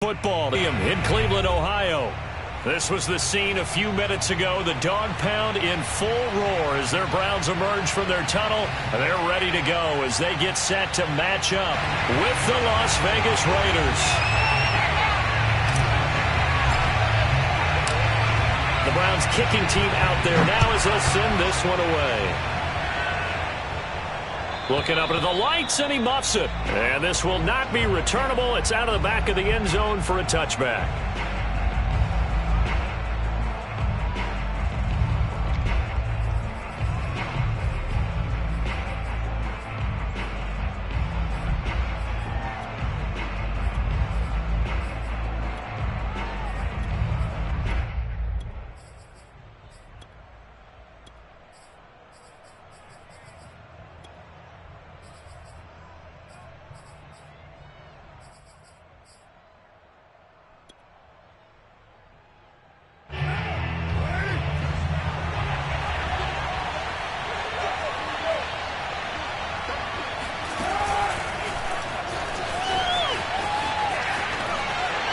football in Cleveland, Ohio. This was the scene a few minutes ago. The dog pound in full roar as their Browns emerge from their tunnel. They're ready to go as they get set to match up with the Las Vegas Raiders. The Browns kicking team out there now as they'll send this one away. Looking up into the lights, and he muffs it. And this will not be returnable. It's out of the back of the end zone for a touchback.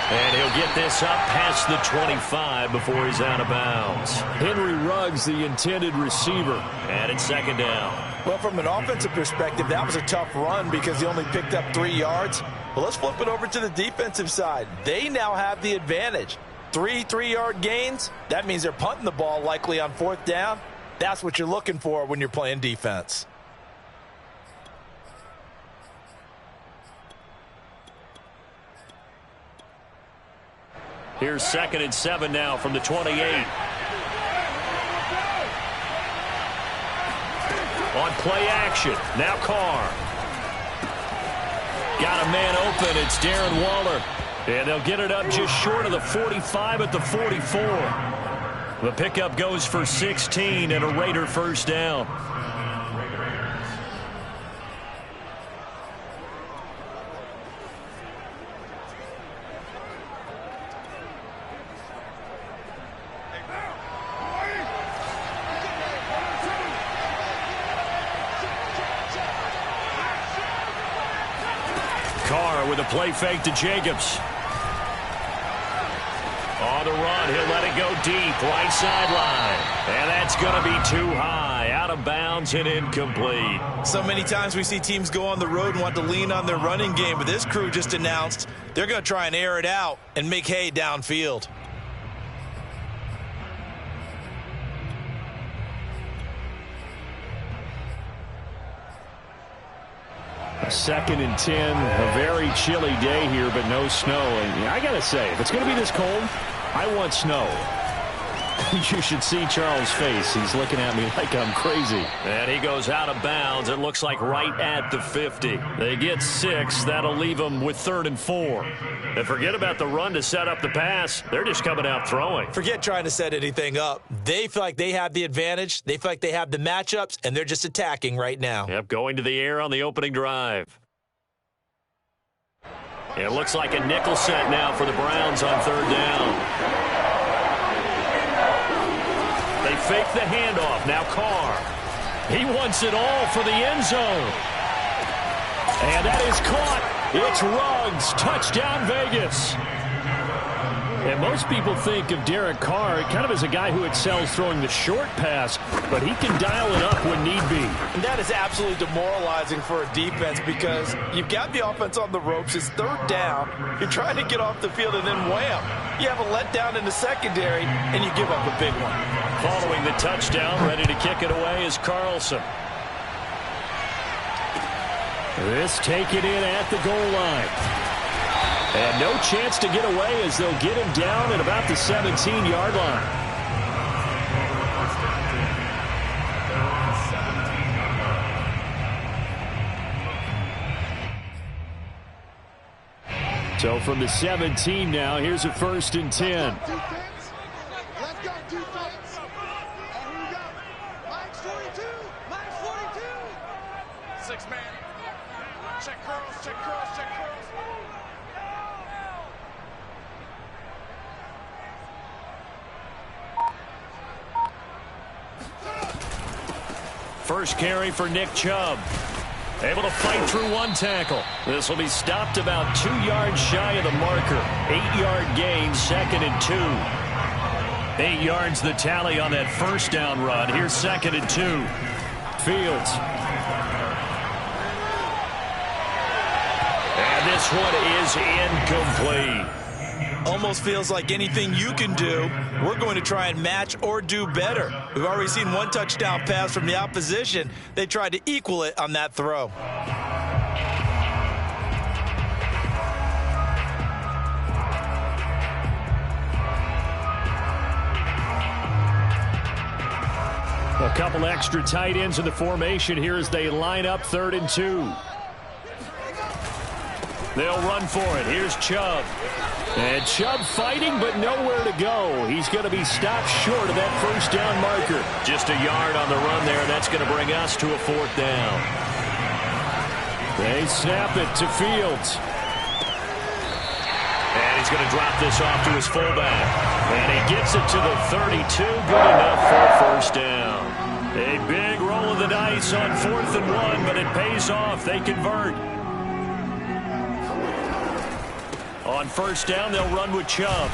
And he'll get this up past the 25 before he's out of bounds. Henry Ruggs, the intended receiver. And it's second down. Well, from an offensive perspective, that was a tough run because he only picked up 3 yards. Well, let's flip it over to the defensive side. They now have the advantage. 3 3-yard gains. That means they're punting the ball likely on 4th down. That's what you're looking for when you're playing defense. Here's 2nd and 7 now from the 28. On play action. Now Carr. Got a man open. It's Darren Waller. And they'll get it up just short of the 45 at the 44. The pickup goes for 16 and a Raider first down. Carr with a play fake to Jacobs. On the run, he'll let it go deep, right sideline. And that's going to be too high, out of bounds and incomplete. So many times we see teams go on the road and want to lean on their running game, but this crew just announced they're going to try and air it out and make hay downfield. Second and 10, a very chilly day here, but no snow. And I got to say, if it's going to be this cold, I want snow. You should see Charles' face. He's looking at me like I'm crazy. And he goes out of bounds. It looks like right at the 50. They get 6. That'll leave them with 3rd and 4. And forget about the run to set up the pass. They're just coming out throwing. Forget trying to set anything up. They feel like they have the advantage. They feel like they have the matchups, and they're just attacking right now. Yep, going to the air on the opening drive. It looks like a nickel set now for the Browns on 3rd down. They fake the handoff. Now Carr. He wants it all for the end zone. And that is caught. It's Ruggs. Touchdown, Vegas. And most people think of Derek Carr kind of as a guy who excels throwing the short pass, but he can dial it up when need be. And that is absolutely demoralizing for a defense because you've got the offense on the ropes. It's 3rd down. You're trying to get off the field, and then wham. You have a letdown in the secondary, and you give up a big one. Following the touchdown, ready to kick it away is Carlson. This taken in at the goal line. And no chance to get away as they'll get him down at about the 17-yard line. So from the 17 now, here's a 1st and 10. Let's go, defense. Here we go. Mike's 42. Mike's 42. 6-man. Check curls, check curls, check curls. First carry for Nick Chubb. Able to fight through one tackle. This will be stopped about 2 yards shy of the marker. 8-yard gain, 2nd and 2. 8 yards the tally on that first down run. Here's 2nd and 2. Fields. And this one is incomplete. Almost feels like anything you can do, we're going to try and match or do better. We've already seen one touchdown pass from the opposition. They tried to equal it on that throw. A couple extra tight ends in the formation here as they line up 3rd and 2. They'll run for it. Here's Chubb. And Chubb fighting, but nowhere to go. He's going to be stopped short of that first down marker. Just a yard on the run there. That's going to bring us to a 4th down. They snap it to Fields. And he's going to drop this off to his fullback. And he gets it to the 32. Good enough for a first down. A big roll of the dice on 4th and 1, but it pays off. They convert. On first down, they'll run with Chubb.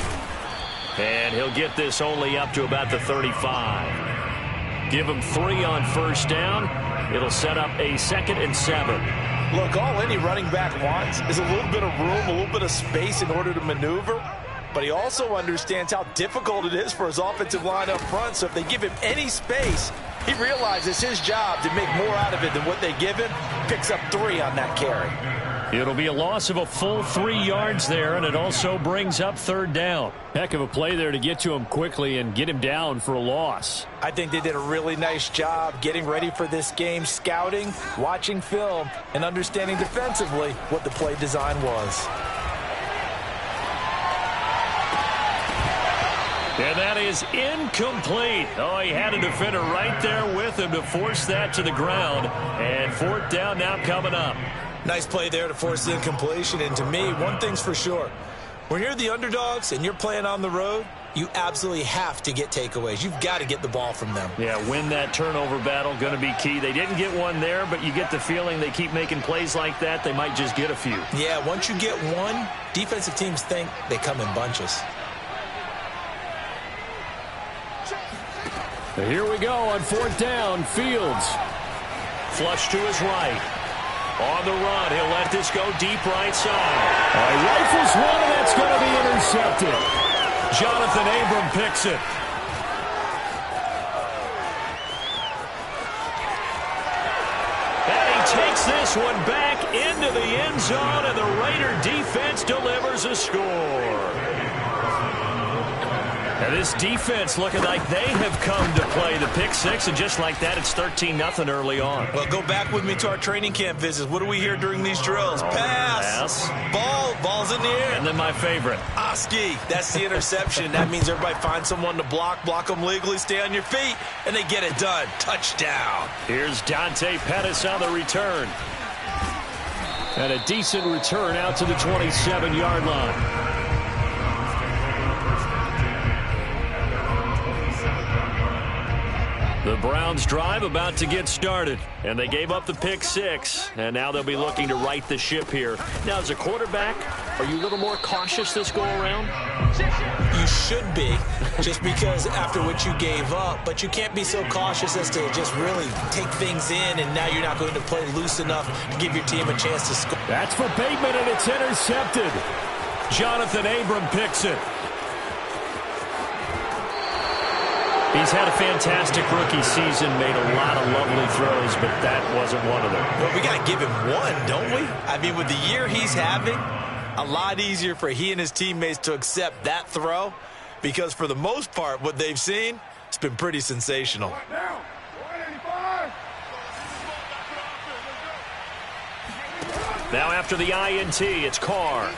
And he'll get this only up to about the 35. Give him 3 on first down. It'll set up a 2nd and 7. Look, all any running back wants is a little bit of room, a little bit of space in order to maneuver. But he also understands how difficult it is for his offensive line up front. So if they give him any space, he realizes his job to make more out of it than what they give him. Picks up 3 on that carry. It'll be a loss of a full 3 yards there, and it also brings up 3rd down. Heck of a play there to get to him quickly and get him down for a loss. I think they did a really nice job getting ready for this game, scouting, watching film, and understanding defensively what the play design was. And that is incomplete. Oh, he had a defender right there with him to force that to the ground. And 4th down now coming up. Nice play there to force the incompletion. And to me, one thing's for sure. When you're the underdogs and you're playing on the road, you absolutely have to get takeaways. You've got to get the ball from them. Yeah, win that turnover battle, going to be key. They didn't get one there, but you get the feeling they keep making plays like that, they might just get a few. Yeah, once you get one, defensive teams think they come in bunches. Here we go on 4th down. Fields. Flush to his right. On the run, he'll let this go deep right side. Rifles one, and that's going to be intercepted. Jonathan Abram picks it. And he takes this one back into the end zone, and the Raider defense delivers a score. And this defense looking like they have come to play the pick 6, and just like that, it's 13-0 early on. Well, go back with me to our training camp visits. What do we hear during these drills? Pass. Ball's in the air. And then my favorite. Oski. That's the interception. That means everybody finds someone to block them legally, stay on your feet, and they get it done. Touchdown. Here's Dante Pettis on the return. And a decent return out to the 27-yard line. The Browns drive about to get started, and they gave up the pick 6, and now they'll be looking to right the ship here. Now, as a quarterback, are you a little more cautious this go-around? You should be, just because after what you gave up, but you can't be so cautious as to just really take things in, and now you're not going to play loose enough to give your team a chance to score. That's for Bateman, and it's intercepted. Jonathan Abram picks it. He's had a fantastic rookie season, made a lot of lovely throws, but that wasn't one of them. Well, we got to give him one, don't we? I mean, with the year he's having, a lot easier for he and his teammates to accept that throw, because for the most part, what they've seen, it's been pretty sensational. Now after the INT, it's Carr.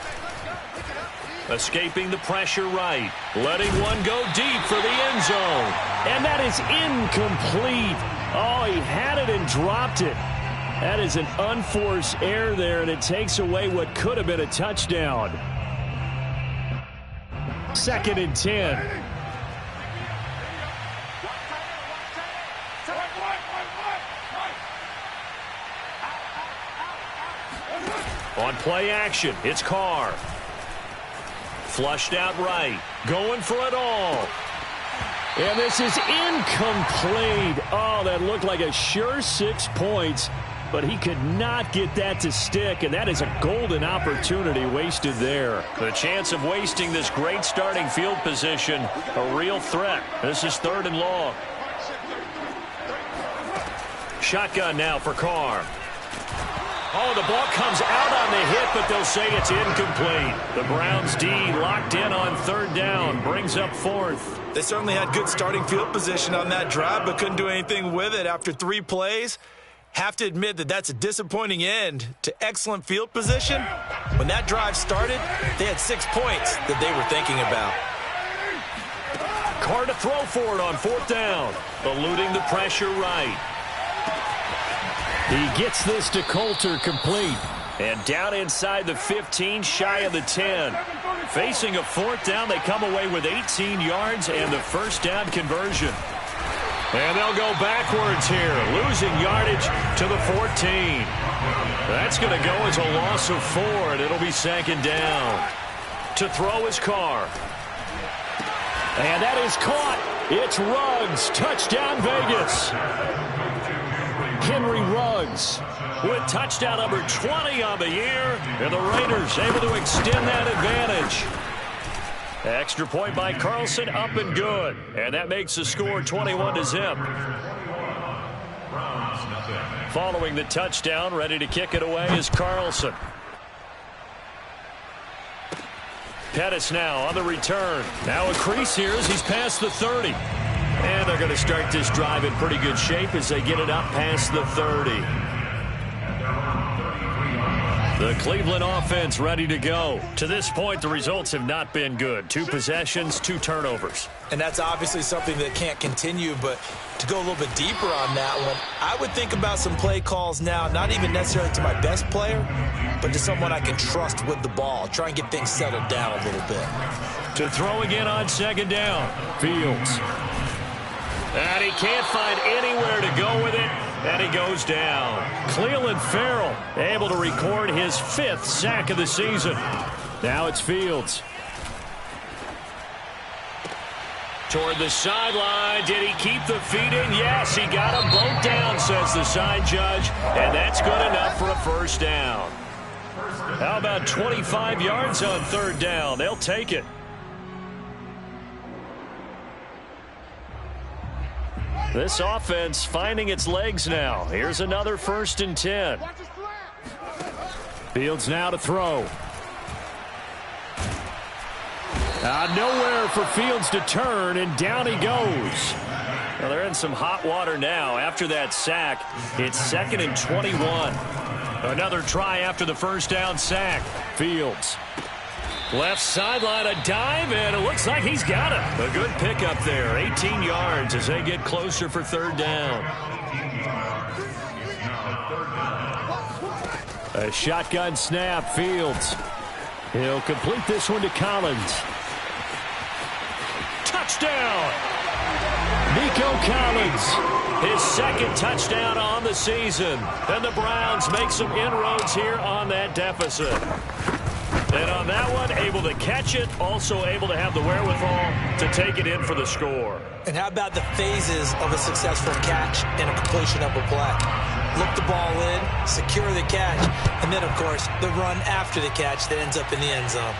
Escaping the pressure right. Letting one go deep for the end zone. And that is incomplete. Oh, he had it and dropped it. That is an unforced error there, and it takes away what could have been a touchdown. 2nd and 10. Play action. It's Carr. Flushed out right. Going for it all. And this is incomplete. Oh, that looked like a sure 6 points, but he could not get that to stick, and that is a golden opportunity wasted there. The chance of wasting this great starting field position, a real threat. This is 3rd and long. Shotgun now for Carr. Oh, the ball comes out on the hit, but they'll say it's incomplete. The Browns D locked in on 3rd down, brings up 4th. They certainly had good starting field position on that drive, but couldn't do anything with it after 3 plays. Have to admit that that's a disappointing end to excellent field position. When that drive started, they had 6 points that they were thinking about. Carr to throw for it on 4th down, eluding the pressure right. He gets this to Coulter complete. And down inside the 15, shy of the 10. Facing a 4th down, they come away with 18 yards and the 1st down conversion. And they'll go backwards here, losing yardage to the 14. That's going to go as a loss of 4, and it'll be 2nd down. To throw is Carr. And that is caught. It's Ruggs. Touchdown, Vegas. Henry Ruggs with touchdown number 20 on the year, and the Raiders able to extend that advantage. Extra point by Carlson, up and good, and that makes the score 21-0. Following the touchdown, ready to kick it away is Carlson. Pettis now on the return. Now a crease here as he's past the 30. And they're going to start this drive in pretty good shape as they get it up past the 30. The Cleveland offense ready to go. To this point, the results have not been good. 2 possessions, 2 turnovers. And that's obviously something that can't continue, but to go a little bit deeper on that one, I would think about some play calls now, not even necessarily to my best player, but to someone I can trust with the ball. Try and get things settled down a little bit. To throw again on 2nd down, Fields. And he can't find anywhere to go with it, and he goes down. Clelin Ferrell able to record his 5th sack of the season. Now it's Fields. Toward the sideline. Did he keep the feet in? Yes, he got them both down, says the side judge, and that's good enough for a 1st down. How about 25 yards on 3rd down? They'll take it. This offense finding its legs now. Here's another 1st and 10. Fields now to throw. Nowhere for Fields to turn, and down he goes. Well, they're in some hot water now after that sack. It's 2nd and 21. Another try after the 1st down sack. Fields. Left sideline, a dive, and it looks like he's got it. A good pickup there, 18 yards as they get closer for 3rd down. A shotgun snap, Fields. He'll complete this one to Collins. Touchdown! Nico Collins, his 2nd touchdown on the season. And the Browns make some inroads here on that deficit. And on that one, able to catch it, also able to have the wherewithal to take it in for the score. And how about the phases of a successful catch and a completion of a play? Look the ball in, secure the catch, and then, of course, the run after the catch that ends up in the end zone.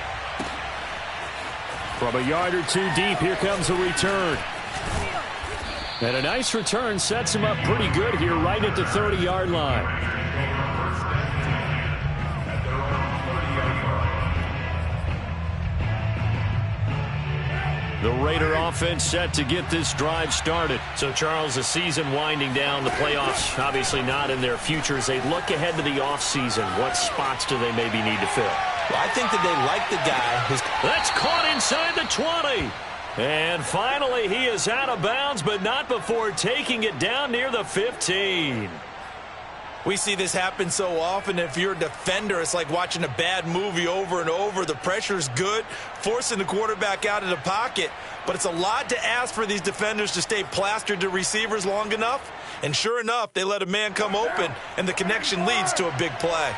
From a yard or 2 deep, here comes a return. And a nice return sets him up pretty good here right at the 30-yard line. The Raider offense set to get this drive started. So, Charles, the season winding down, the playoffs obviously not in their future. As they look ahead to the offseason, what spots do they maybe need to fill? Well, I think that they like the guy who's... That's caught inside the 20. And finally, he is out of bounds, but not before taking it down near the 15. We see this happen so often. If you're a defender, it's like watching a bad movie over and over. The pressure's good, forcing the quarterback out of the pocket. But it's a lot to ask for these defenders to stay plastered to receivers long enough. And sure enough, they let a man come open, and the connection leads to a big play.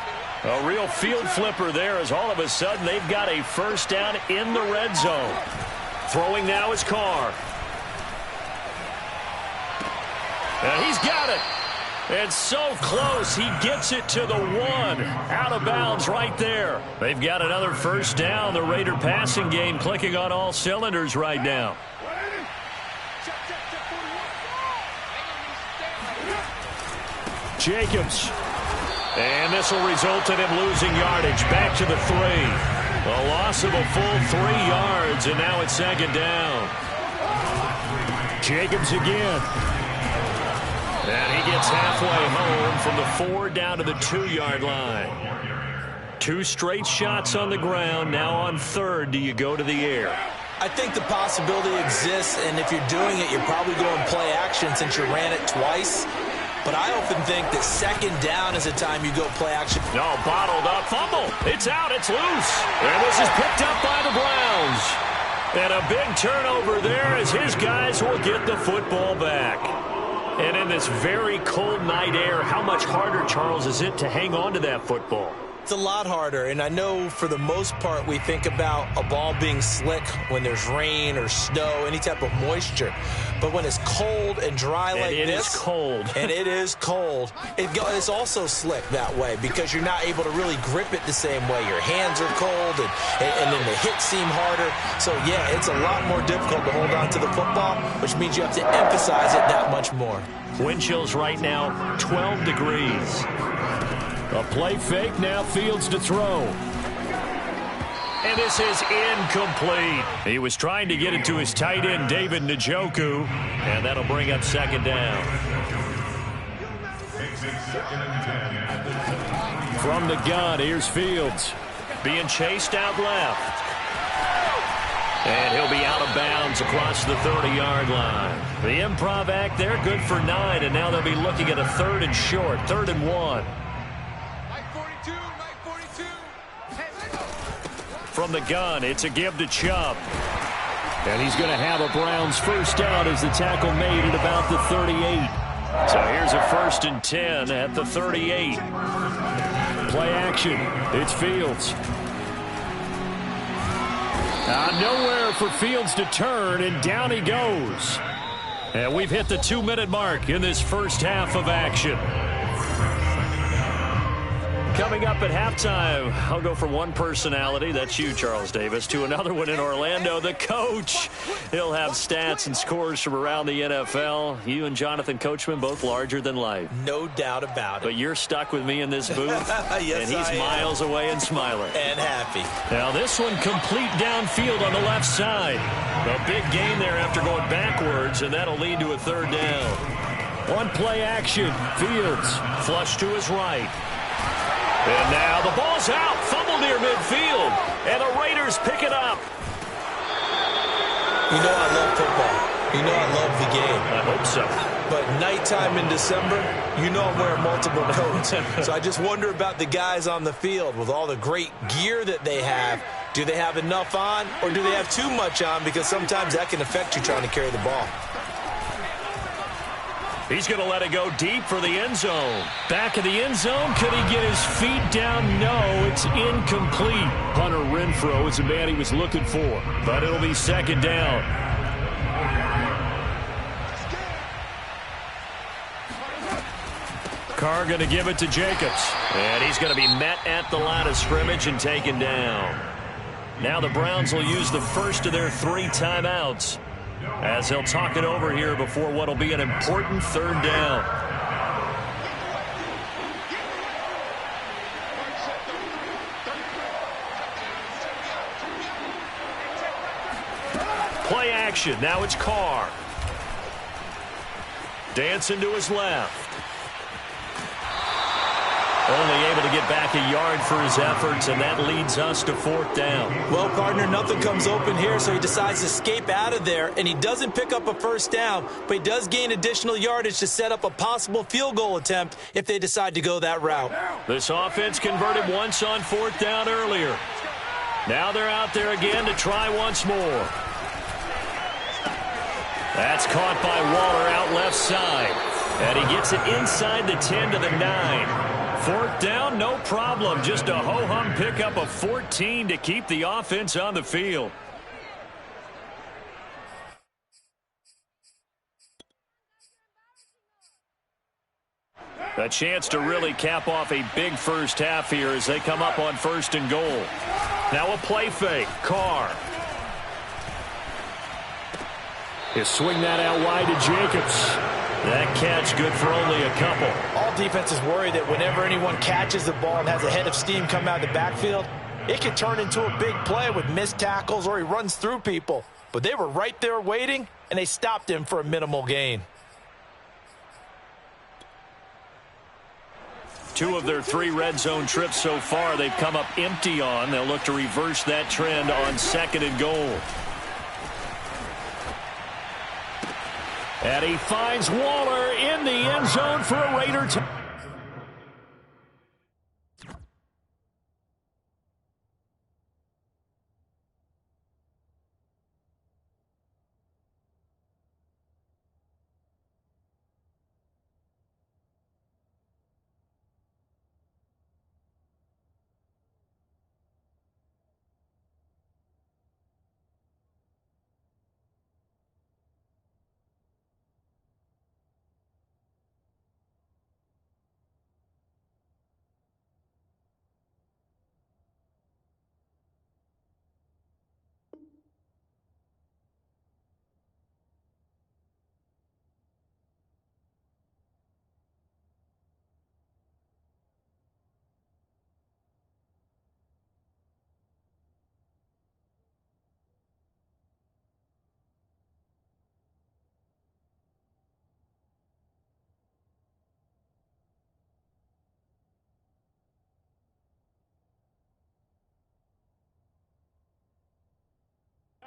A real field flipper there as all of a sudden they've got a first down in the red zone. Throwing now is Carr. And he's got it. It's so close. He gets it to the 1. Out of bounds right there. They've got another first down. The Raider passing game clicking on all cylinders right now. Jacobs. And this will result in him losing yardage. Back to the 3. A loss of a full 3 yards, and now it's second down. Jacobs again. And he gets halfway home from the 4 down to the 2-yard line. 2 straight shots on the ground. Now on 3rd, do you go to the air? I think the possibility exists, and if you're doing it, you're probably going play action since you ran it twice. But I often think that second down is a time you go play action. No, bottled up. Fumble. It's out. It's loose. And this is picked up by the Browns. And a big turnover there as his guys will get the football back. And in this very cold night air, how much harder, Charles, is it to hang on to that football? It's a lot harder, and I know for the most part we think about a ball being slick when there's rain or snow, any type of moisture. But when it's cold and dry like this, and it is cold, and it is cold, it's also slick that way because you're not able to really grip it the same way. Your hands are cold, and then the hits seem harder. So, yeah, it's a lot more difficult to hold on to the football, which means you have to emphasize it that much more. Wind chills right now, 12 degrees. A play fake, now Fields to throw. And this is incomplete. He was trying to get it to his tight end, David Njoku, and that'll bring up second down. From the gun, here's Fields. Being chased out left. And he'll be out of bounds across the 30-yard line. The improv act there, good for 9, and now they'll be looking at a 3rd and short, 3rd and 1. From the gun, it's a give to Chubb. And he's going to have a Browns first down as the tackle made at about the 38. So here's a 1st and 10 at the 38. Play action. It's Fields. Nowhere for Fields to turn, and down he goes. And we've hit the 2-minute mark in this first half of action. Coming up at halftime, I'll go from one personality, that's you, Charles Davis, to another one in Orlando, the coach. He'll have stats and scores from around the NFL. You and Jonathan Coachman, both larger than life. No doubt about it. But you're stuck with me in this booth, yes, and he's miles away and smiling. And happy. Now this one complete downfield on the left side. A big gain there after going backwards, and that'll lead to a 3rd down. One play action. Fields flush to his right. And now the ball's out. Fumble near midfield. And the Raiders pick it up. You know I love football. You know I love the game. I hope so. But nighttime in December, you know I'm wearing multiple coats. So I just wonder about the guys on the field with all the great gear that they have. Do they have enough on, or do they have too much on? Because sometimes that can affect you trying to carry the ball. He's going to let it go deep for the end zone. Back of the end zone. Could he get his feet down? No, it's incomplete. Hunter Renfrow is the man he was looking for. But it'll be second down. Carr going to give it to Jacobs. And he's going to be met at the line of scrimmage and taken down. Now the Browns will use the first of their 3 timeouts, as they'll talk it over here before what will be an important 3rd down. Play action. Now it's Carr. Dancing to his left. Only able to get back a yard for his efforts, and that leads us to 4th down. Well, partner, nothing comes open here, so he decides to escape out of there, and he doesn't pick up a first down, but he does gain additional yardage to set up a possible field goal attempt if they decide to go that route. This offense converted once on 4th down earlier. Now they're out there again to try once more. That's caught by Waller out left side, and he gets it inside the 10 to the 9. 4th down, no problem. Just a ho-hum pickup of 14 to keep the offense on the field. A chance to really cap off a big first half here as they come up on 1st and goal. Now a play fake. Carr. He'll swing that out wide to Jacobs. That catch good for only a couple. All defenses worry that whenever anyone catches the ball and has a head of steam come out of the backfield, it can turn into a big play with missed tackles or he runs through people. But they were right there waiting, and they stopped him for a minimal gain. 2 of their 3 red zone trips so far they've come up empty on. They'll look to reverse that trend on 2nd and goal. And he finds Waller in the end zone for a Raider touchdown.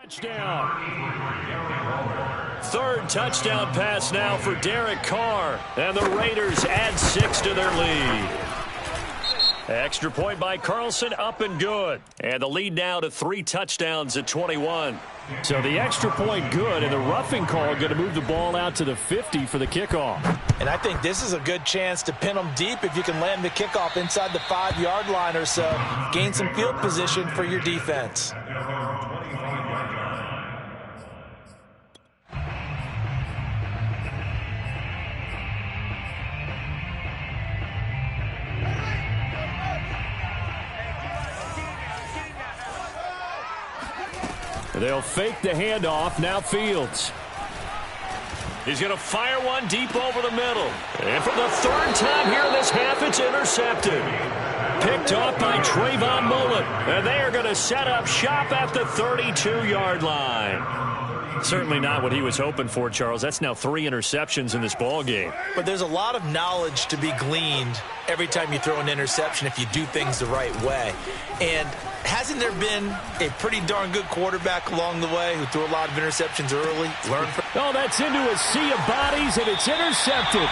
Touchdown. 3rd touchdown pass now for Derek Carr. And the Raiders add 6 to their lead. Extra point by Carlson, up and good. And the lead now to 3 touchdowns at 21. So the extra point good, and the roughing call going to move the ball out to the 50 for the kickoff. And I think this is a good chance to pin them deep if you can land the kickoff inside the 5-yard line or so. Gain some field position for your defense. They'll fake the handoff. Now Fields. He's going to fire one deep over the middle. And for the 3rd time here in this half, it's intercepted. Picked off by Trayvon Mullen. And they are going to set up shop at the 32-yard line. Certainly not what he was hoping for, Charles. That's now 3 interceptions in this ball game. But there's a lot of knowledge to be gleaned every time you throw an interception if you do things the right way. And hasn't there been a pretty darn good quarterback along the way who threw a lot of interceptions early? Oh, that's into a sea of bodies, and it's intercepted.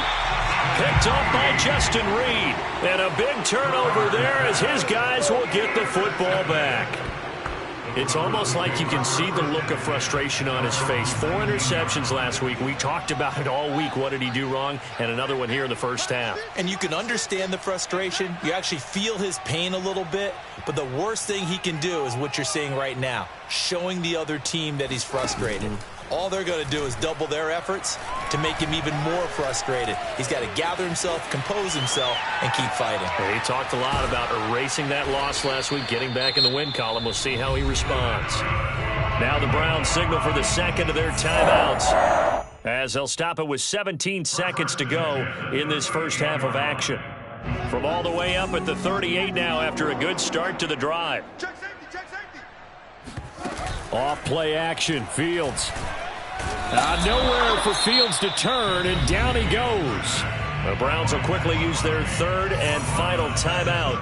Picked off by Justin Reed. And a big turnover there as his guys will get the football back. It's almost like you can see the look of frustration on his face. 4 interceptions last week. We talked about it all week. What did he do wrong? And another one here in the first half. And you can understand the frustration. You actually feel his pain a little bit. But the worst thing he can do is what you're seeing right now, showing the other team that he's frustrated. All they're going to do is double their efforts to make him even more frustrated. He's got to gather himself, compose himself, and keep fighting. He talked a lot about erasing that loss last week, getting back in the win column. We'll see how he responds. Now the Browns signal for the 2nd of their timeouts, as they'll stop it with 17 seconds to go in this first half of action. From all the way up at the 38 now after a good start to the drive. Check safety, check safety. Off play action, Fields. Nowhere for Fields to turn, and down he goes. The Browns will quickly use their 3rd and final timeout,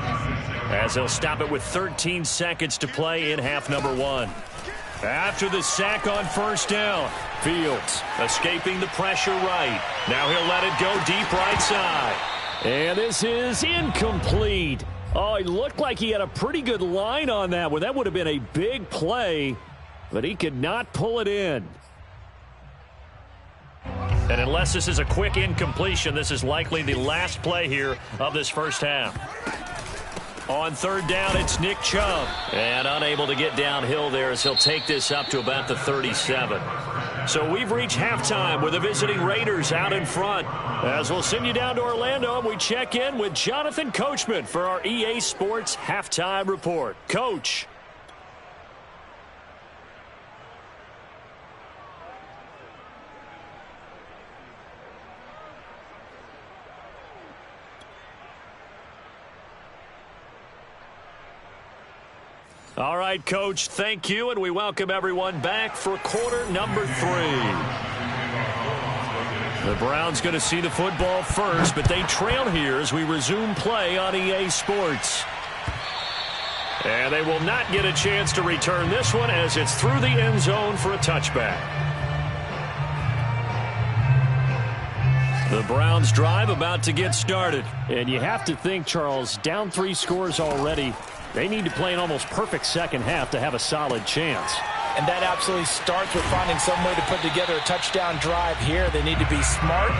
as they'll stop it with 13 seconds to play in half number 1. After the sack on 1st down, Fields escaping the pressure right. Now he'll let it go deep right side. And this is incomplete. Oh, it looked like he had a pretty good line on that one. That would have been a big play, but he could not pull it in. And unless this is a quick incompletion, this is likely the last play here of this first half. On third down, it's Nick Chubb. And unable to get downhill there as he'll take this up to about the 37. So we've reached halftime with the visiting Raiders out in front. As we'll send you down to Orlando, we check in with Jonathan Coachman for our EA Sports Halftime Report. Coach. All right, Coach, thank you, and we welcome everyone back for quarter number 3. The Browns going to see the football first, but they trail here as we resume play on EA Sports. And they will not get a chance to return this one as it's through the end zone for a touchback. The Browns drive about to get started. And you have to think, Charles, down 3 scores already. They need to play an almost perfect second half to have a solid chance. And that absolutely starts with finding some way to put together a touchdown drive here. They need to be smart,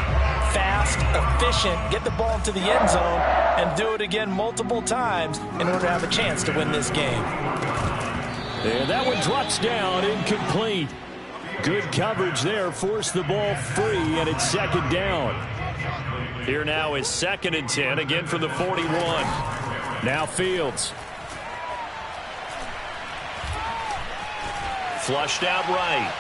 fast, efficient, get the ball into the end zone, and do it again multiple times in order to have a chance to win this game. And that one drops down, incomplete. Good coverage there, forced the ball free, and it's second down. Here now is 2nd and 10, again from the 41. Now Fields. Flushed out right.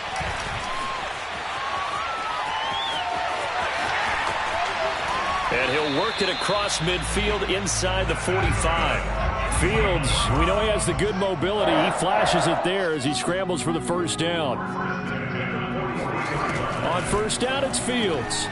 And he'll work it across midfield inside the 45. Fields, we know he has the good mobility. He flashes it there as he scrambles for the first down. On first down, it's Fields.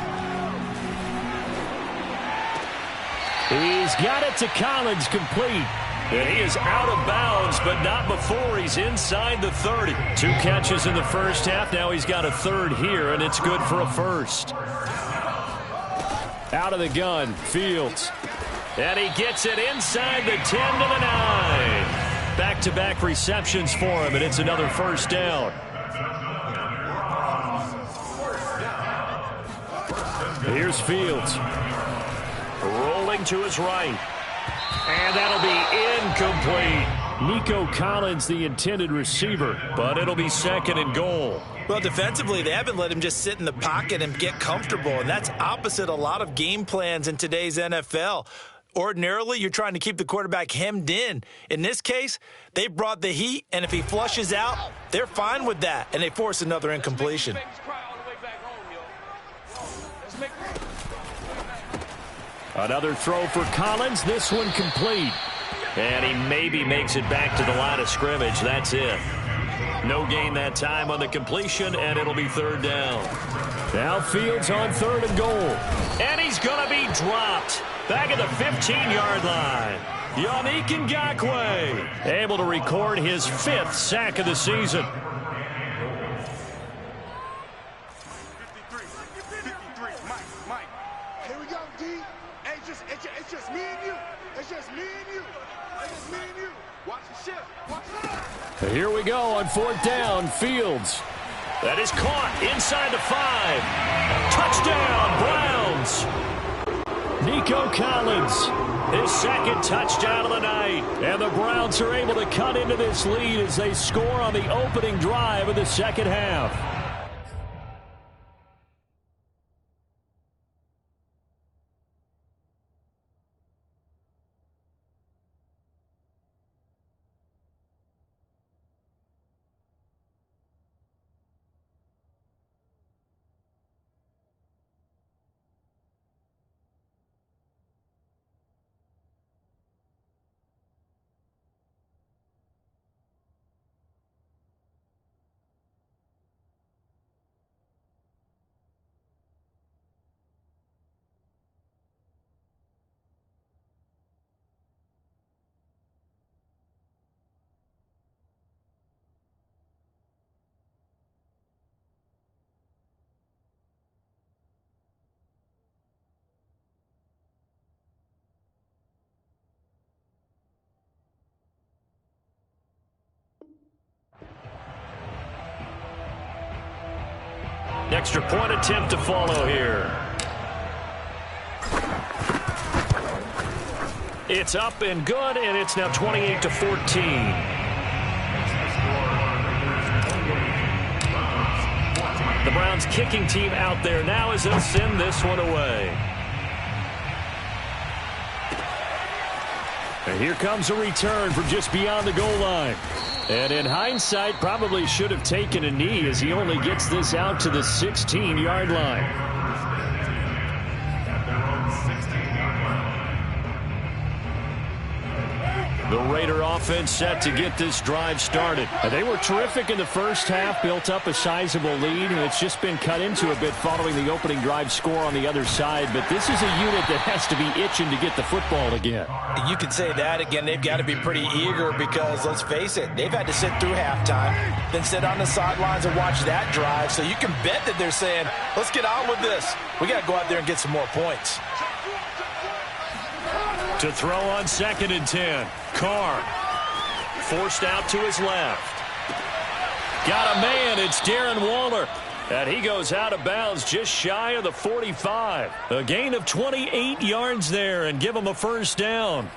He's got it to Collins, complete. And he is out of bounds, but not before he's inside the 30. 2 catches in the first half. Now he's got a third here, and it's good for a first. Out of the gun, Fields. And he gets it inside the 10 to the 9. Back-to-back receptions for him, and it's another first down. Here's Fields. Rolling to his right. And that'll be incomplete. Nico Collins, the intended receiver, but it'll be 2nd and goal. Well, defensively, they haven't let him just sit in the pocket and get comfortable, and that's opposite a lot of game plans in today's NFL. Ordinarily, you're trying to keep the quarterback hemmed in. In this case, they brought the heat, and if he flushes out, they're fine with that, and they force another incompletion. Another throw for Collins. This one complete. And he maybe makes it back to the line of scrimmage. That's it. No gain that time on the completion, and it'll be 3rd down. Now Fields on 3rd and goal. And he's going to be dropped. Back at the 15-yard line. Yannick Ngakoue able to record his 5th sack of the season. It's just me and you. It's just me and you. It's just me and you. Watch the shift. Watch the... Here we go on 4th down. Fields. That is caught inside the 5. Touchdown, Browns. Nico Collins. His 2nd touchdown of the night. And the Browns are able to cut into this lead as they score on the opening drive of the second half. Extra point attempt to follow here. It's up and good, and it's now 28-14. The Browns kicking team out there now as they'll send this one away. And here comes a return from just beyond the goal line. And in hindsight, probably should have taken a knee as he only gets this out to the 16-yard line. The Raider offense set to get this drive started. They were terrific in the first half, built up a sizable lead, and it's just been cut into a bit following the opening drive score on the other side. But this is a unit that has to be itching to get the football again. You can say that again. They've got to be pretty eager because, let's face it, they've had to sit through halftime, then sit on the sidelines and watch that drive. So you can bet that they're saying, let's get on with this. We got to go out there and get some more points. To throw on 2nd and 10. Carr forced out to his left. Got a man. It's Darren Waller. And he goes out of bounds just shy of the 45. A gain of 28 yards there and give him a first down.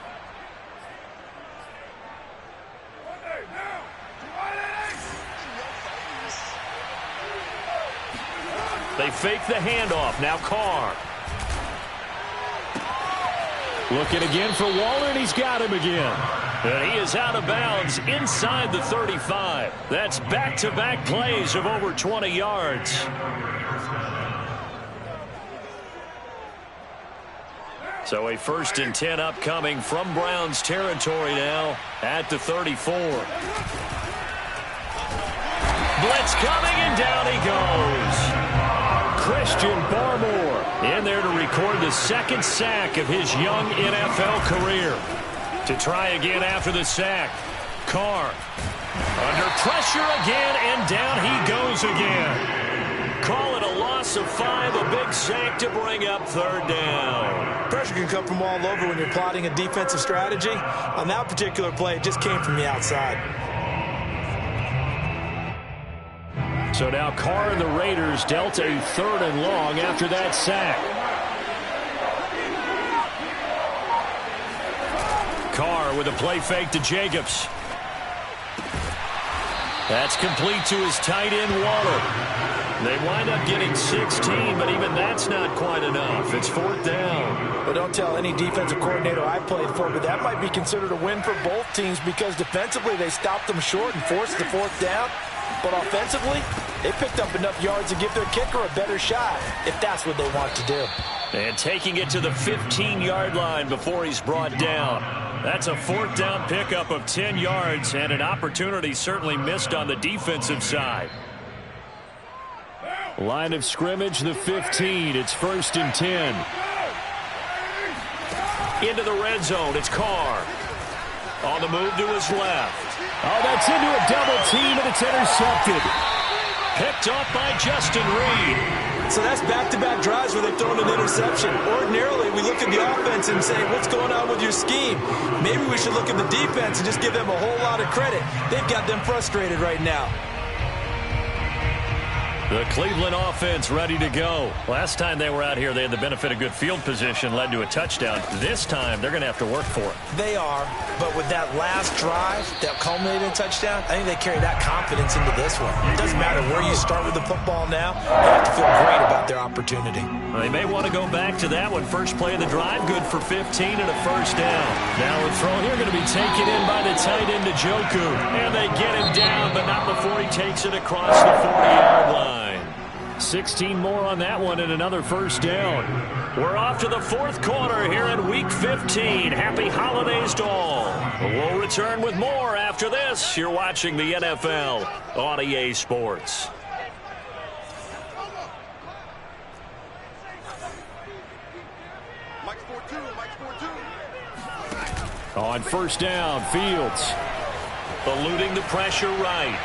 They fake the handoff. Now Carr. Looking again for Waller, and he's got him again. And he is out of bounds inside the 35. That's back-to-back plays of over 20 yards. So a 1st and 10 upcoming from Browns territory now at the 34. Blitz coming, and down he goes. Christian Barmore in there to record the 2nd sack of his young NFL career. To try again after the sack. Carr under pressure again, and down he goes again. Call it a loss of 5, a big sack to bring up 3rd down. Pressure can come from all over when you're plotting a defensive strategy. On that particular play, it just came from the outside. So now Carr and the Raiders dealt a 3rd and long after that sack. Carr with a play fake to Jacobs. That's complete to his tight end, Waller. They wind up getting 16, but even that's not quite enough. It's 4th down. But don't tell any defensive coordinator I played for, but that might be considered a win for both teams because defensively they stopped them short and forced the 4th down. But offensively, they picked up enough yards to give their kicker a better shot if that's what they want to do. And taking it to the 15-yard line before he's brought down. That's a 4th down pickup of 10 yards and an opportunity certainly missed on the defensive side. Line of scrimmage, the 15. It's 1st and 10. Into the red zone. It's Carr. On the move to his left. Oh, that's into a double team, and it's intercepted. Picked off by Justin Reed. So that's back-to-back drives where they've thrown an interception. Ordinarily, we look at the offense and say, what's going on with your scheme? Maybe we should look at the defense and just give them a whole lot of credit. They've got them frustrated right now. The Cleveland offense ready to go. Last time they were out here, they had the benefit of good field position, led to a touchdown. This time, they're going to have to work for it. They are, but with that last drive that culminated in a touchdown, I think they carry that confidence into this one. It doesn't matter where you start with the football now. They have to feel great about their opportunity. They may want to go back to that one. First play of the drive, good for 15 and a 1st down. Now the throw here going to be taken in by the tight end, Njoku. And they get him down, but not before he takes it across the 40-yard line. 16 more on that one and another 1st down. We're off to the 4th quarter here in Week 15. Happy holidays to all. We'll return with more after this. You're watching the NFL on EA Sports. On 1st down, Fields eluding the pressure right.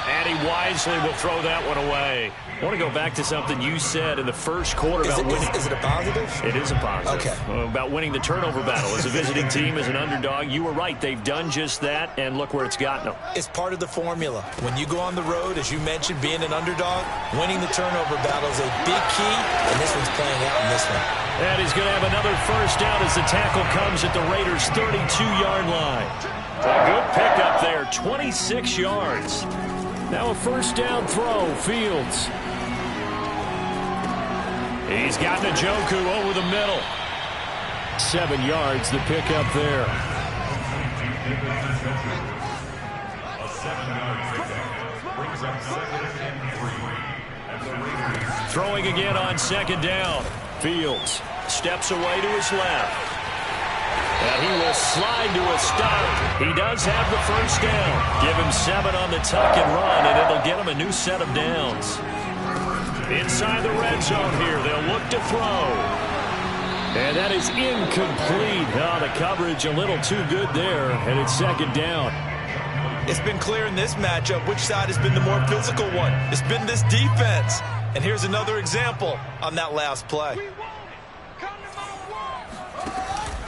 And he wisely will throw that one away. I want to go back to something you said in the first quarter about winning. Is it a positive? It is a positive. Okay. About winning the turnover battle. As a visiting team, as an underdog, you were right. They've done just that, and look where it's gotten them. It's part of the formula. When you go on the road, as you mentioned, being an underdog, winning the turnover battle is a big key, and this one's playing out in this one. And he's going to have another first down as the tackle comes at the Raiders' 32-yard line. A good pickup there, 26 yards. Now a first down throw, Fields. He's got Njoku over the middle. 7 yards, the pickup there. A 7-yard pickup brings up 2nd and 3. Throwing again on second down. Fields steps away to his left. And he will slide to a stop. He does have the first down. Give him 7 on the tuck and run, and it'll get him a new set of downs. Inside the red zone here, they'll look to throw. And that is incomplete. Oh, the coverage a little too good there, and it's second down. It's been clear in this matchup which side has been the more physical one. It's been this defense. And here's another example on that last play.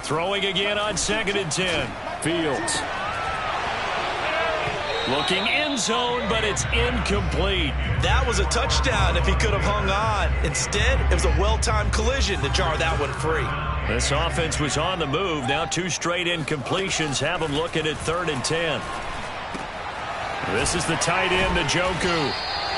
Throwing again on 2nd and 10. Fields. Looking end zone, but it's incomplete. That was a touchdown if he could have hung on. Instead, it was a well-timed collision to jar that one free. This offense was on the move. Now 2 straight incompletions have them looking at 3rd and 10. This is the tight end, Njoku.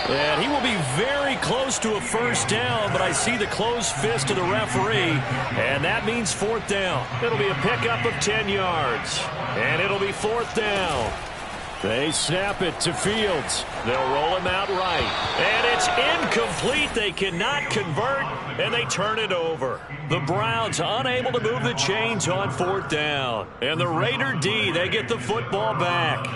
And he will be very close to a first down, but I see the closed fist of the referee, and that means 4th down. It'll be a pickup of 10 yards, and it'll be 4th down. They snap it to Fields. They'll roll him out right, and it's incomplete. They cannot convert, and they turn it over. The Browns unable to move the chains on 4th down, and the Raider D, they get the football back.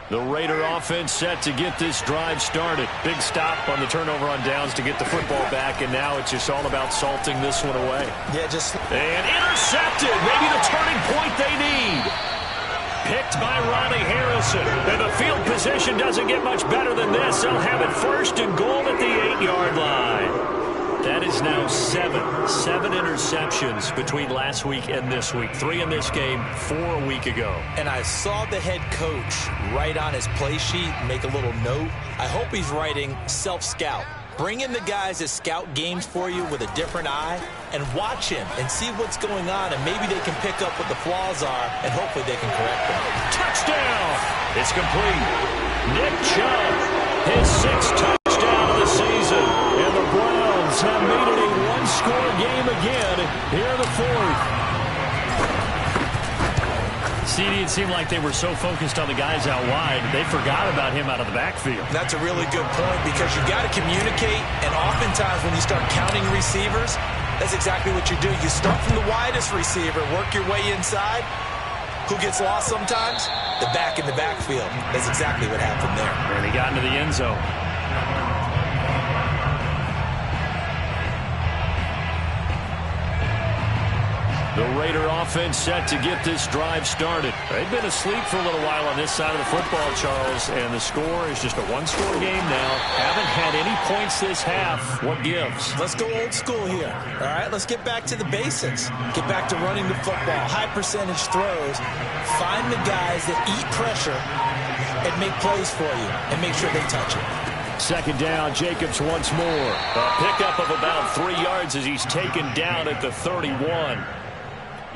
The Raider offense set to get this drive started. Big stop on the turnover on downs to get the football back, and now it's just all about salting this one away. Yeah, just... And intercepted. Maybe the turning point they need. Picked by Ronnie Harrison. And the field position doesn't get much better than this. They'll have it 1st and goal at the 8-yard line. That is now 7 interceptions between last week and this week. 3 in this game, 4 a week ago. And I saw the head coach write on his play sheet, make a little note. I hope he's writing self-scout. Bring in the guys that scout games for you with a different eye and watch him and see what's going on, and maybe they can pick up what the flaws are, and hopefully they can correct them. Touchdown! It's complete. Nick Chubb, his 6th touchdown of the season, and the Browns have made it a one-score game again here in the 4th. CD, it seemed like they were so focused on the guys out wide, they forgot about him out of the backfield. That's a really good point, because you got to communicate, and oftentimes when you start counting receivers, that's exactly what you do. You start from the widest receiver, work your way inside. Who gets lost sometimes? The back in the backfield. That's exactly what happened there. And he got into the end zone. The Raider offense set to get this drive started. They've been asleep for a little while on this side of the football, Charles, and the score is just a one-score game now. Haven't had any points this half. What gives? Let's go old school here. All right, let's get back to the basics. Get back to running the football, high percentage throws. Find the guys that eat pressure and make plays for you and make sure they touch it. 2nd down, Jacobs once more. A pickup of about 3 yards as he's taken down at the 31.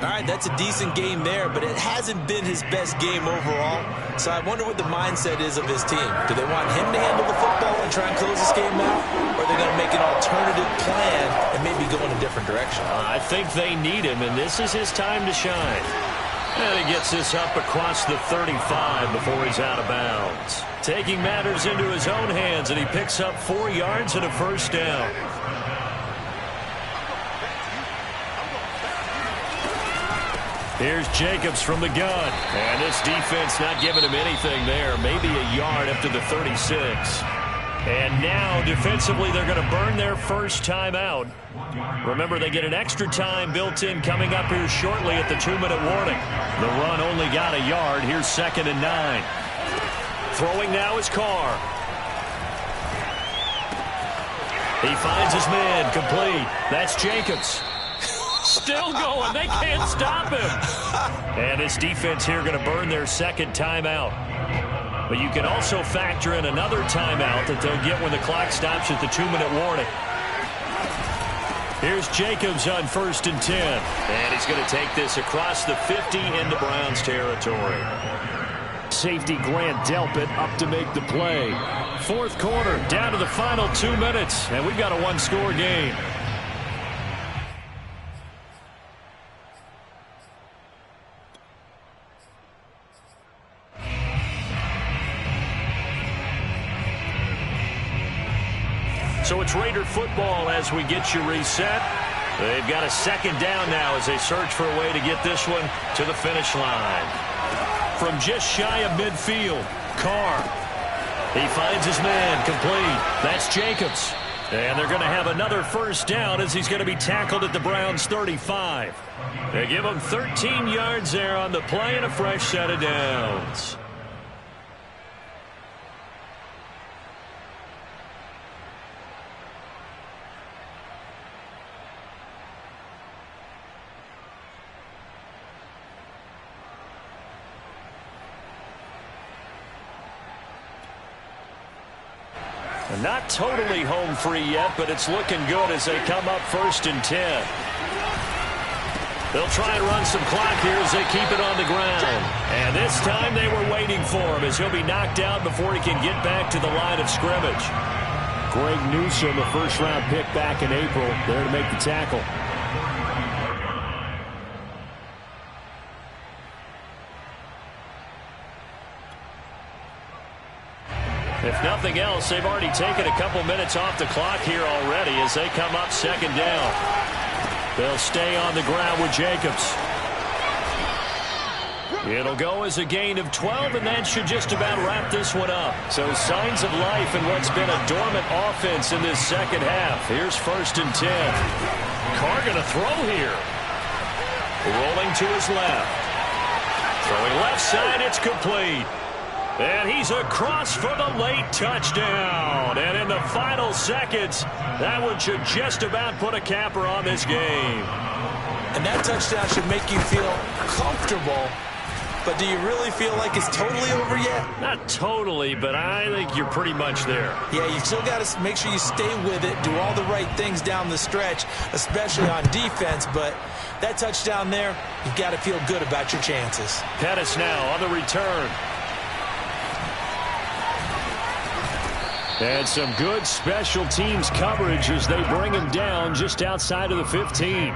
All right, that's a decent game there, but it hasn't been his best game overall. So I wonder what the mindset is of his team. Do they want him to handle the football and try and close this game out? Or are they going to make an alternative plan and maybe go in a different direction? I think they need him, and this is his time to shine. And he gets this up across the 35 before he's out of bounds. Taking matters into his own hands, and he picks up 4 yards and a first down. Here's Jacobs from the gun. And this defense not giving him anything there. Maybe a yard up to the 36. And now, defensively, they're going to burn their first timeout. Remember, they get an extra time built in coming up here shortly at the 2-minute warning. The run only got a yard. Here's 2nd and 9. Throwing now is Carr. He finds his man, complete. That's Jacobs. Still going. They can't stop him. And his defense here going to burn their second timeout. But you can also factor in another timeout that they'll get when the clock stops at the 2-minute warning. Here's Jacobs on 1st and 10. And he's going to take this across the 50 into Browns territory. Safety Grant Delpit up to make the play. 4th quarter, down to the final 2 minutes, and we've got a one-score game. So it's Raider football as we get you reset. They've got a 2nd down now as they search for a way to get this one to the finish line. From just shy of midfield, Carr. He finds his man, complete. That's Jacobs. And they're going to have another 1st down as he's going to be tackled at the Browns' 35. They give him 13 yards there on the play and a fresh set of downs. Not totally home free yet, but it's looking good as they come up 1st and 10. They'll try and run some clock here as they keep it on the ground. And this time they were waiting for him as he'll be knocked out before he can get back to the line of scrimmage. Greg Newsome, a 1st-round pick back in April, there to make the tackle. If nothing else, they've already taken a couple minutes off the clock here already as they come up 2nd down. They'll stay on the ground with Jacobs. It'll go as a gain of 12, and that should just about wrap this one up. So signs of life in what's been a dormant offense in this second half. Here's 1st and 10. Carr going to throw here. Rolling to his left. Throwing left side, it's complete. And he's across for the late touchdown. And in the final seconds, that one should just about put a capper on this game. And that touchdown should make you feel comfortable. But do you really feel like it's totally over yet? Not totally, but I think you're pretty much there. Yeah, you still got to make sure you stay with it, do all the right things down the stretch, especially on defense. But that touchdown there, you've got to feel good about your chances. Pettis now on the return. And some good special teams coverage as they bring him down just outside of the 15.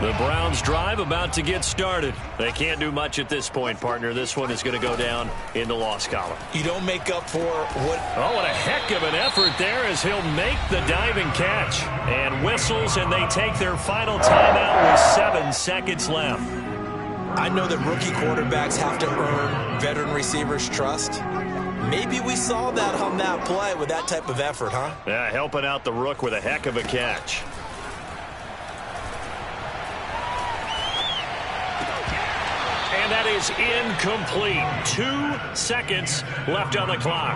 The Browns drive about to get started. They can't do much at this point, partner. This one is going to go down in the loss column. You don't make up for what... Oh, what a heck of an effort there as he'll make the diving catch. And whistles, and they take their final timeout with 7 seconds left. I know that rookie quarterbacks have to earn veteran receivers' trust. Maybe we saw that on that play with that type of effort, huh? Yeah, helping out the rook with a heck of a catch. And that is incomplete. 2 seconds left on the clock.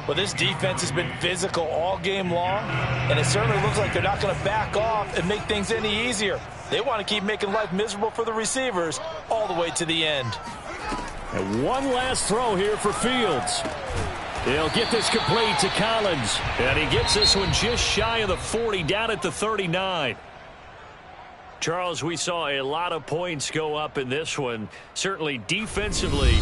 Well, this defense has been physical all game long, and it certainly looks like they're not going to back off and make things any easier. They want to keep making life miserable for the receivers all the way to the end. And one last throw here for Fields. He'll get this complete to Collins. And he gets this one just shy of the 40, down at the 39. Charles, we saw a lot of points go up in this one. Certainly defensively,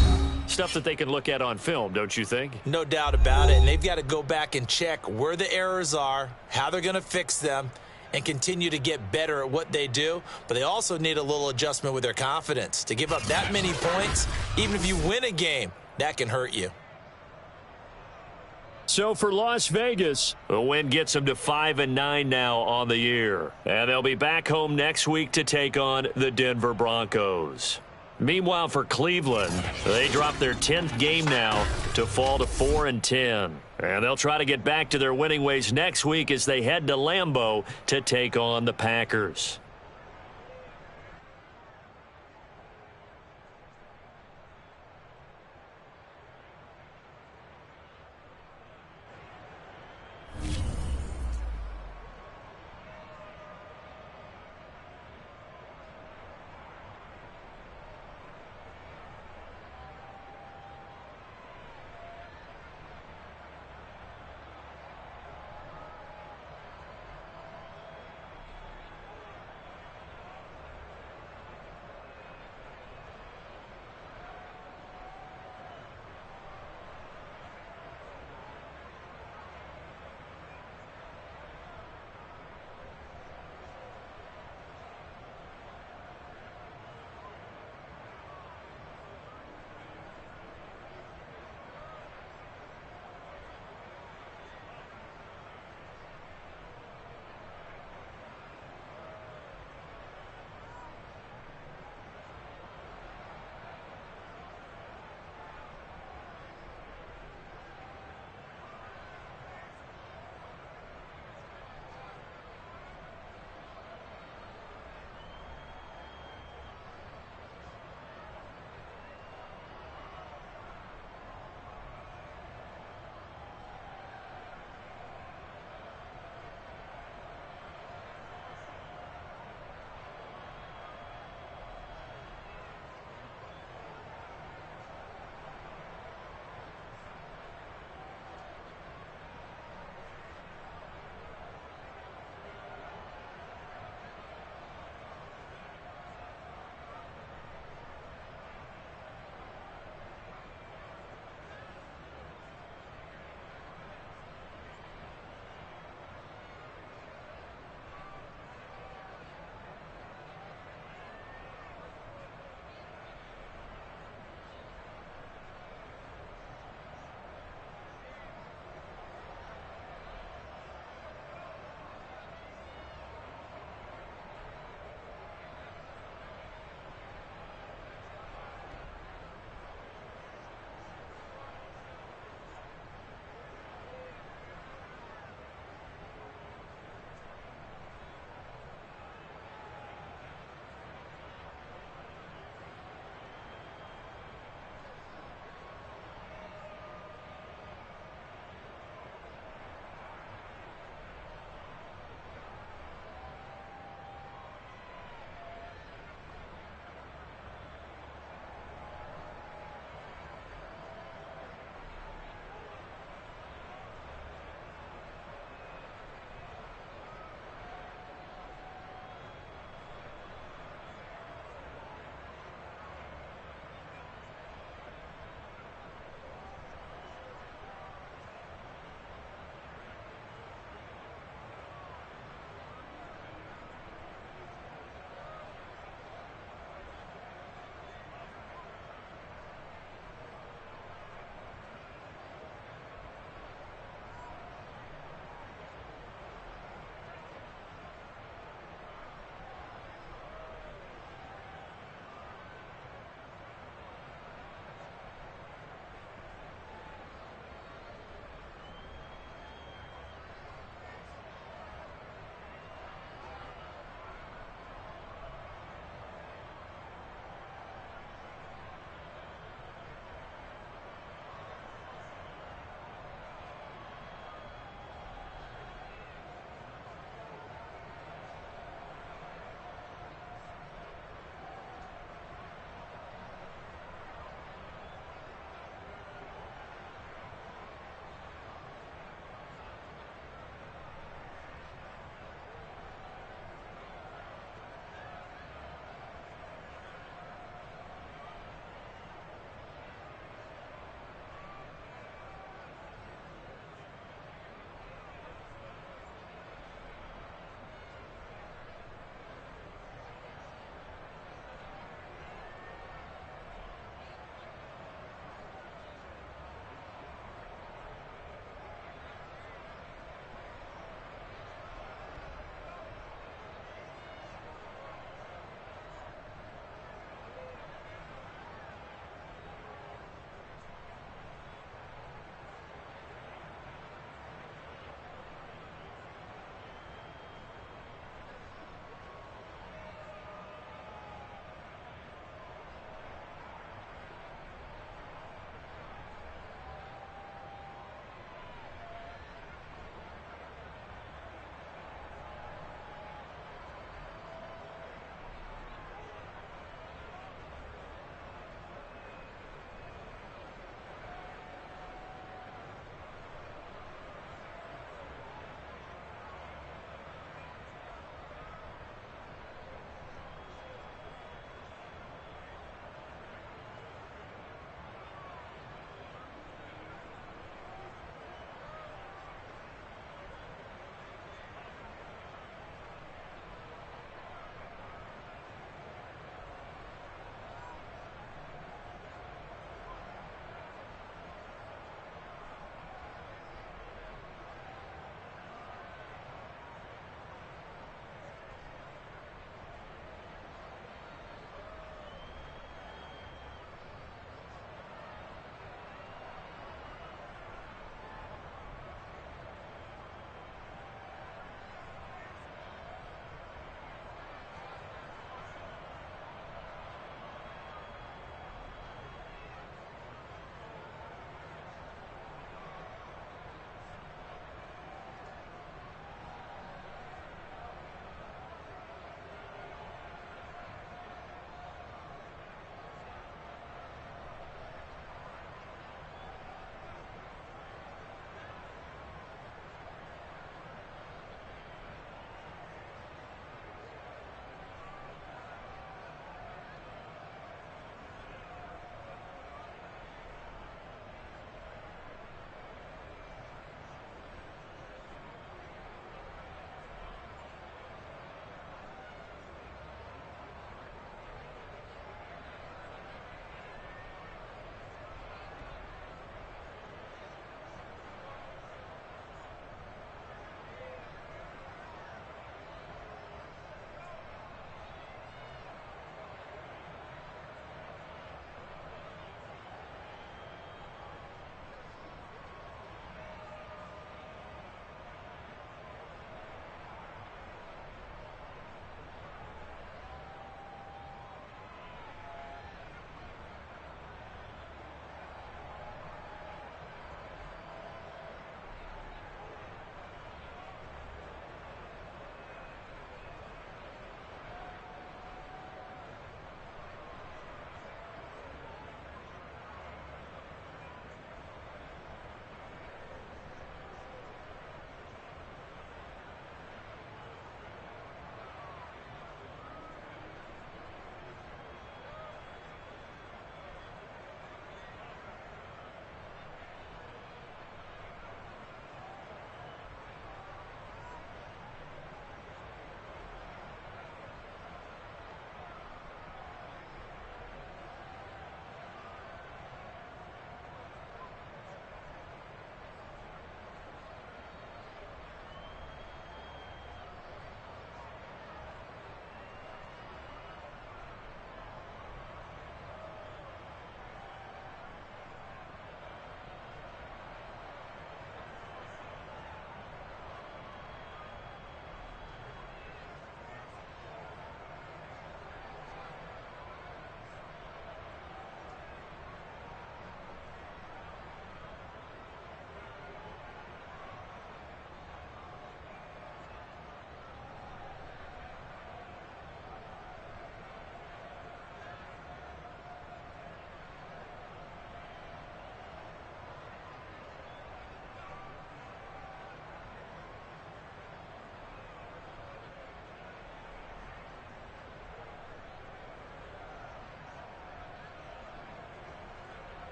stuff that they can look at on film, don't you think? No doubt about it. And they've got to go back and check where the errors are, how they're going to fix them, and continue to get better at what they do. But they also need a little adjustment with their confidence. To give up that many points, even if you win a game, that can hurt you. So for Las Vegas, the win gets them to 5-9 now on the year. And they'll be back home next week to take on the Denver Broncos. Meanwhile, for Cleveland, they dropped their 10th game now to fall to 4-10. And they'll try to get back to their winning ways next week as they head to Lambeau to take on the Packers.